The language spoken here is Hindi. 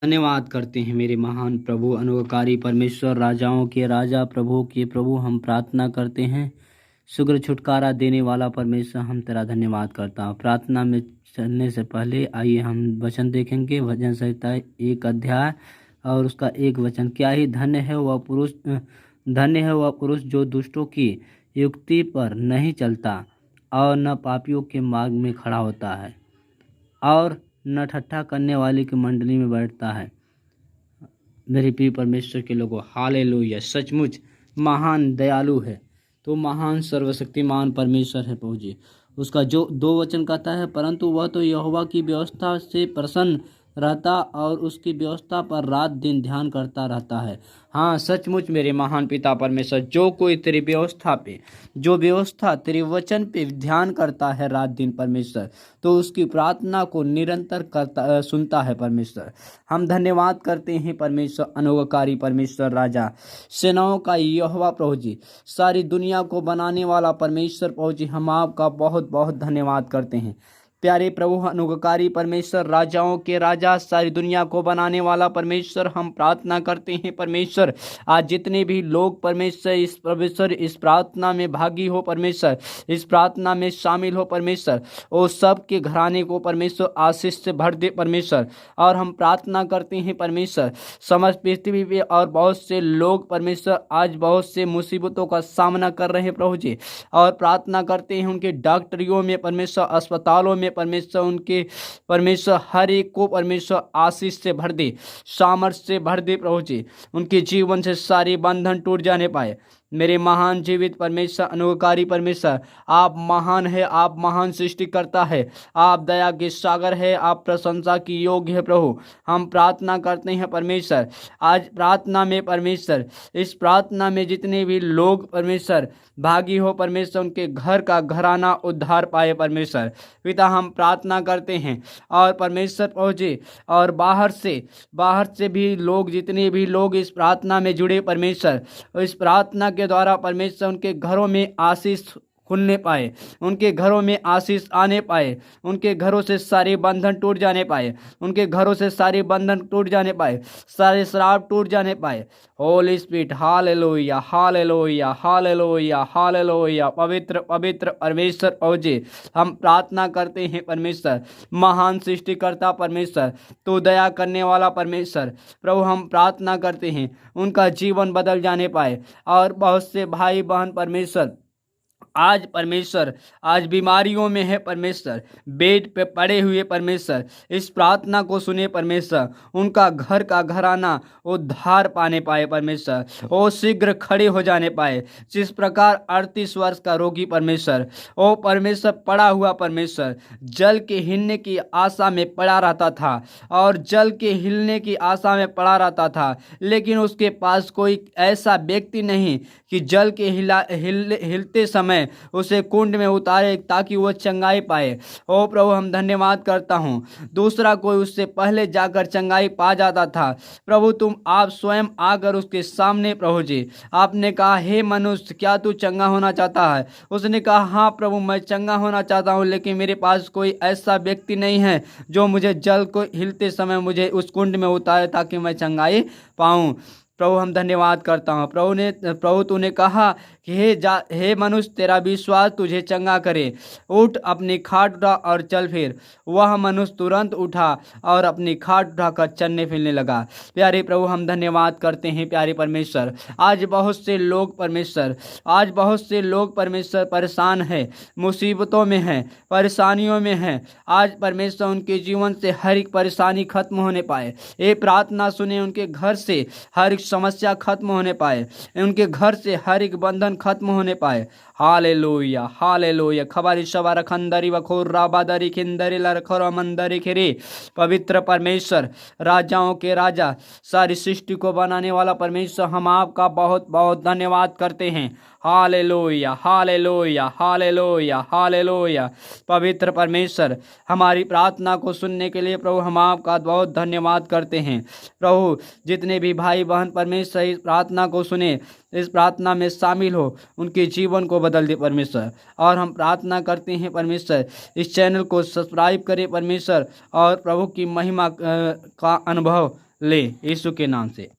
धन्यवाद करते हैं मेरे महान प्रभु अनुग्रहकारी परमेश्वर, राजाओं के राजा, प्रभु के प्रभु। हम प्रार्थना करते हैं, शुक्र छुटकारा देने वाला परमेश्वर, हम तेरा धन्यवाद करता हूँ। प्रार्थना में चलने से पहले आइए हम वचन देखेंगे। भजन संहिता 1 अध्याय और उसका 1 वचन। क्या ही धन्य है वह पुरुष जो दुष्टों की युक्ति पर नहीं चलता और न पापियों के मार्ग में खड़ा होता है और न ठट्ठा करने वाले की मंडली में बैठता है। मेरे प्रिय परमेश्वर के लोगों, हालेलुया। सचमुच महान दयालु है, तो महान सर्वशक्तिमान परमेश्वर है प्रभु जी। उसका जो 2 वचन कहता है, परंतु वह तो यहोवा की व्यवस्था से प्रसन्न रहता और उसकी व्यवस्था पर रात दिन ध्यान करता रहता है। हाँ, सचमुच मेरे महान पिता परमेश्वर, जो कोई तेरी व्यवस्था पे, जो व्यवस्था तेरे वचन पे ध्यान करता है रात दिन परमेश्वर, तो उसकी प्रार्थना को निरंतर सुनता है परमेश्वर। हम धन्यवाद करते हैं परमेश्वर, अनुग्रहकारी परमेश्वर, राजा सेनाओं का यहोवा प्रभु जी, सारी दुनिया को बनाने वाला परमेश्वर प्रभु जी, हम आपका बहुत बहुत धन्यवाद करते हैं। प्यारे प्रभु अनुग्रहकारी परमेश्वर, राजाओं के राजा, सारी दुनिया को बनाने वाला परमेश्वर, हम प्रार्थना करते हैं परमेश्वर, आज जितने भी लोग परमेश्वर इस प्रार्थना में भागी हो परमेश्वर, इस प्रार्थना में शामिल हो परमेश्वर, वो सब के घराने को परमेश्वर आशीष से भर दे परमेश्वर। और हम प्रार्थना करते हैं परमेश्वर, समस्त पृथ्वी पे और बहुत से लोग परमेश्वर आज बहुत से मुसीबतों का सामना कर रहे हैं प्रभु जी, और प्रार्थना करते हैं उनके डॉक्टरियों में परमेश्वर, अस्पतालों में परमेश्वर, उनके परमेश्वर हर एक को परमेश्वर आशीष से भर दे, सामर्थ्य से भर दे प्रभु जी। उनके जीवन से सारे बंधन टूट जाने पाए। मेरे महान जीवित परमेश्वर, अनुग्रहकारी परमेश्वर, आप महान है, आप महान सृष्टिकर्ता है, आप दया के सागर है, आप प्रशंसा की योग्य है प्रभु। हम प्रार्थना करते हैं परमेश्वर, आज प्रार्थना में परमेश्वर, इस प्रार्थना में जितने भी लोग परमेश्वर भागी हो परमेश्वर, उनके घर का घराना उद्धार पाए परमेश्वर। पिता, हम प्रार्थना करते हैं और परमेश्वर पहुँचे, और बाहर से भी लोग, जितने भी लोग इस प्रार्थना में जुड़े परमेश्वर, इस प्रार्थना के द्वारा परमेश्वर उनके घरों में आशीष खुलने पाए, उनके घरों में आशीष आने पाए, उनके घरों से सारे बंधन टूट जाने पाए, उनके घरों से सारे बंधन टूट जाने पाए, सारे श्राप टूट जाने पाए। Holi spirit, hallelujah, hallelujah, hallelujah, hallelujah. पवित्र पवित्र परमेश्वर पहुँचे, हम प्रार्थना करते हैं परमेश्वर, महान सृष्टिकर्ता परमेश्वर, तो दया करने वाला परमेश्वर प्रभु, हम प्रार्थना करते हैं उनका जीवन बदल जाने पाए। और बहुत से भाई बहन परमेश्वर आज परमेश्वर, आज बीमारियों में है परमेश्वर, बेड पे पड़े हुए परमेश्वर, इस प्रार्थना को सुने परमेश्वर, उनका घर का घराना उद्धार पाने पाए परमेश्वर, ओ शीघ्र खड़े हो जाने पाए। जिस प्रकार 38 वर्ष का रोगी परमेश्वर, ओ परमेश्वर पड़ा हुआ परमेश्वर, जल के हिलने की आशा में पड़ा रहता था, और जल के हिलने की आशा में पड़ा रहता था, लेकिन उसके पास कोई ऐसा व्यक्ति नहीं कि जल के हिलते समय उसे कुंड में उतारे ताकि वह चंगाई पाए। ओ प्रभु, हम धन्यवाद करता हूँ, दूसरा कोई उससे पहले जाकर चंगाई पा जाता था। प्रभु, आप स्वयं आकर उसके सामने प्रभु जी, आपने कहा, हे मनुष्य, क्या तू चंगा होना चाहता है? उसने कहा, हाँ प्रभु, मैं चंगा होना चाहता हूँ, लेकिन मेरे पास कोई ऐसा व्यक्ति नहीं है जो मुझे जल को हिलते समय मुझे उस कुंड में उतारे ताकि मैं चंगाई पाऊँ। प्रभु, हम धन्यवाद करता हूँ। प्रभु तूने कहा कि हे मनुष्य, तेरा विश्वास तुझे चंगा करे, उठ, अपनी खाट उठा और चल फिर। वह मनुष्य तुरंत उठा और अपनी खाट उठाकर चलने फिरने लगा। प्यारे प्रभु, हम धन्यवाद करते हैं प्यारे परमेश्वर, आज बहुत से लोग परमेश्वर परेशान है, मुसीबतों में हैं, परेशानियों में हैं। आज परमेश्वर उनके जीवन से हर एक परेशानी खत्म होने पाए। ये प्रार्थना सुने, उनके घर से हर एक समस्या खत्म होने पाए, उनके घर से हर एक बंधन खत्म होने पाए। Hallelujah, hallelujah. खबारी शबार खंदरी वखोर राबादरी खिंदरी लरखोर मंदरी खिरी। पवित्र परमेश्वर, राजाओं के राजा, सारी सृष्टि को बनाने वाला परमेश्वर, हम आपका बहुत बहुत धन्यवाद करते हैं। Hallelujah, hallelujah, hallelujah, hallelujah. पवित्र परमेश्वर, हमारी प्रार्थना को सुनने के लिए प्रभु हम आपका बहुत धन्यवाद करते हैं। प्रभु, जितने भी भाई बहन परमेश्वर इस प्रार्थना को सुने, इस प्रार्थना में शामिल हो, उनके जीवन को बदल दे परमेश्वर। और हम प्रार्थना करते हैं परमेश्वर, इस चैनल को सब्सक्राइब करें परमेश्वर, और प्रभु की महिमा का अनुभव ले यीशु के नाम से।